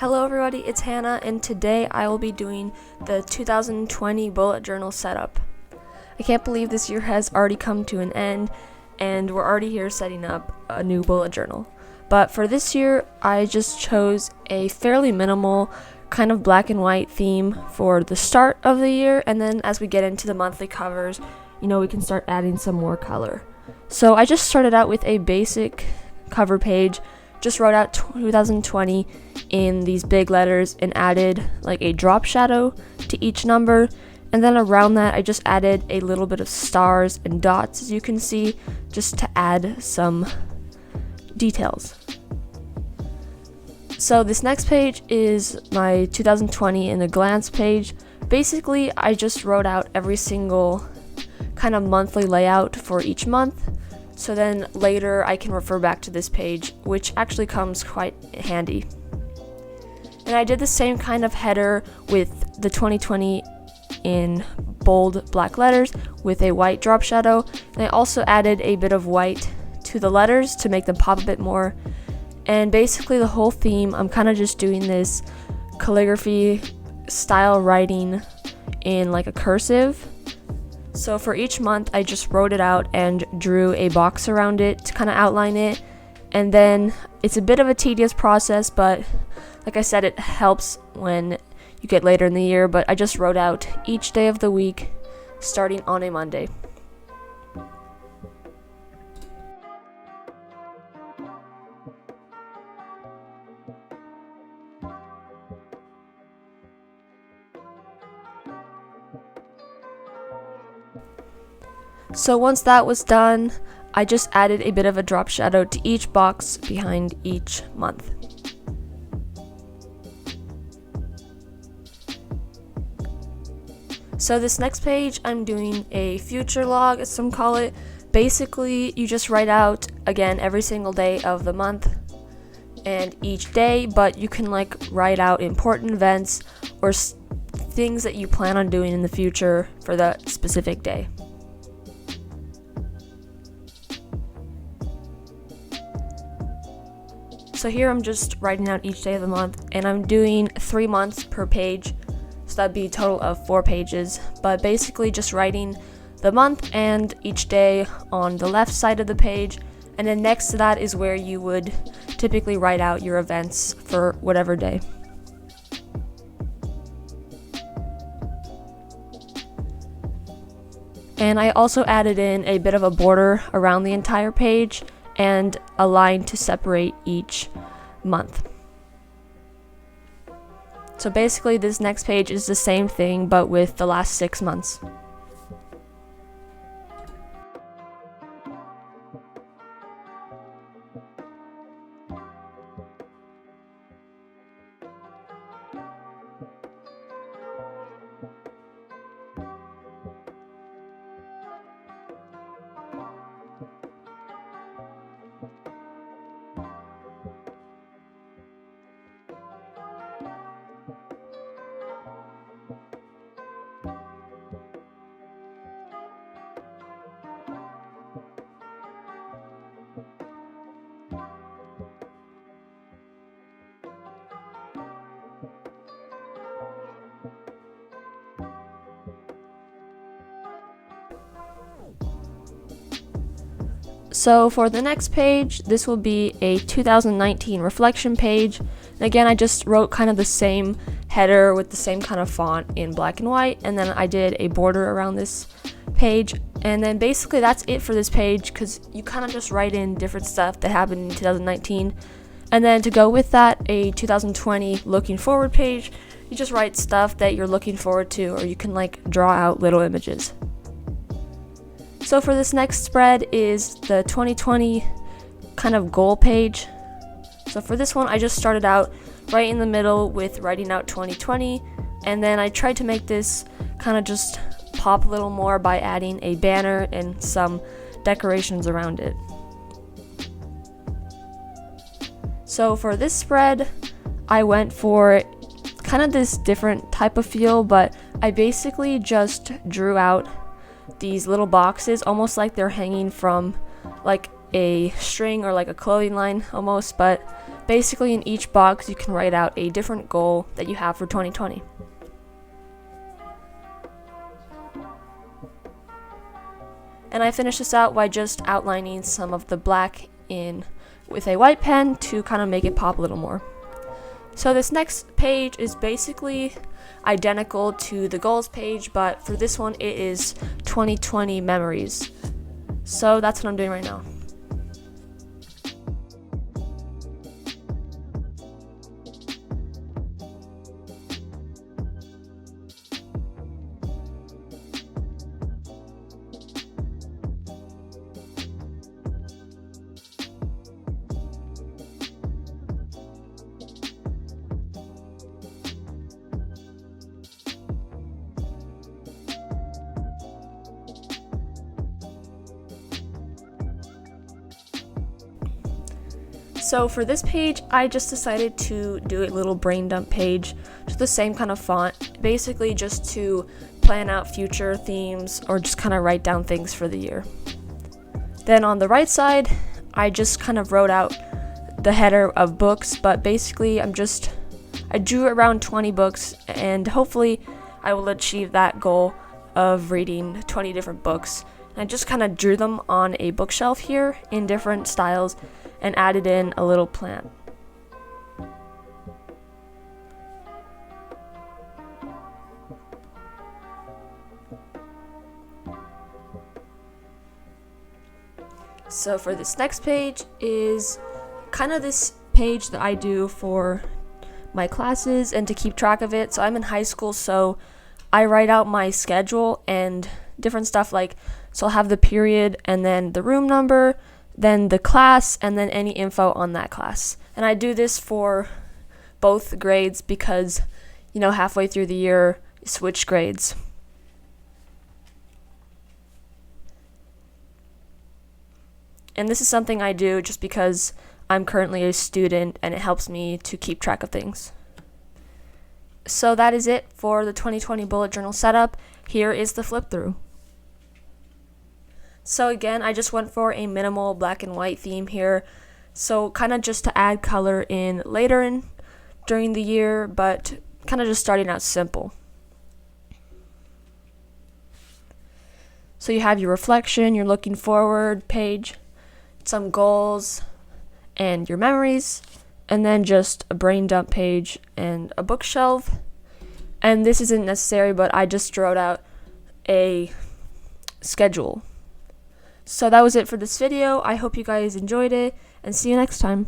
Hello everybody, it's Hannah, and today I will be doing the 2020 bullet journal setup. I can't believe this year has already come to an end, and we're already here setting up a new bullet journal. But for this year, I just chose a fairly minimal, kind of black and white theme for the start of the year, and then as we get into the monthly covers, we can start adding some more color. So I just started out with a basic cover page, just wrote out 2020 in these big letters and added like a drop shadow to each number, and then around that I just added a little bit of stars and dots, as you can see, just to add some details. So this next page is my 2020 in a glance page. Basically, I just wrote out every single kind of monthly layout for each month, so then later I can refer back to this page, which actually comes quite handy. And I did the same kind of header with the 2020 in bold black letters with a white drop shadow, and I also added a bit of white to the letters to make them pop a bit more. And basically the whole theme, I'm kind of just doing this calligraphy style writing in like a cursive. So for each month, I just wrote it out and drew a box around it to kind of outline it. And then it's a bit of a tedious process, but like I said, it helps when you get later in the year. But I just wrote out each day of the week, starting on a Monday. So once that was done, I just added a bit of a drop shadow to each box behind each month. So this next page, I'm doing a future log, as some call it. Basically, you just write out, again, every single day of the month and each day, but you can write out important events or things that you plan on doing in the future for that specific day. So here I'm just writing out each day of the month, and I'm doing 3 months per page, so that'd be a total of 4 pages, but basically just writing the month and each day on the left side of the page, and then next to that is where you would typically write out your events for whatever day. And I also added in a bit of a border around the entire page and a line to separate each month. So basically this next page is the same thing, but with the last 6 months. So for the next page, this will be a 2019 reflection page. And again, I just wrote kind of the same header with the same kind of font in black and white, and then I did a border around this page. And then basically that's it for this page, because you kind of just write in different stuff that happened in 2019. And then to go with that, a 2020 looking forward page, you just write stuff that you're looking forward to, or you can draw out little images. So for this next spread is the 2020 kind of goal page. So for this one, I just started out right in the middle with writing out 2020, and then I tried to make this kind of just pop a little more by adding a banner and some decorations around it. So for this spread, I went for kind of this different type of feel, but I basically just drew out these little boxes, almost like they're hanging from a string or a clothing line almost, but Basically, in each box, you can write out a different goal that you have for 2020. And I finished this out by just outlining some of the black in with a white pen to kind of make it pop a little more. So this next page is basically identical to the goals page, but for this one it is 2020 memories. So that's what I'm doing right now. So for this page, I just decided to do a little brain dump page, just the same kind of font, basically just to plan out future themes or just kind of write down things for the year. Then on the right side, I just kind of wrote out the header of books, but basically I drew around 20 books, and hopefully I will achieve that goal of reading 20 different books. And I just kind of drew them on a bookshelf here in different styles and added in a little plant. So for this next page is kind of this page that I do for my classes and to keep track of it. So I'm in high school, so I write out my schedule and different stuff, like, so I'll have the period and then the room number, then the class, and then any info on that class. And I do this for both grades because, halfway through the year, switch grades. And this is something I do just because I'm currently a student and it helps me to keep track of things. So that is it for the 2020 bullet journal setup. Here is the flip through. So again, I just went for a minimal black and white theme here. So kind of just to add color in later during the year, but kind of just starting out simple. So you have your reflection, your looking forward page, some goals, and your memories, and then just a brain dump page and a bookshelf. And this isn't necessary, but I just wrote out a schedule. So that was it for this video. I hope you guys enjoyed it, and see you next time.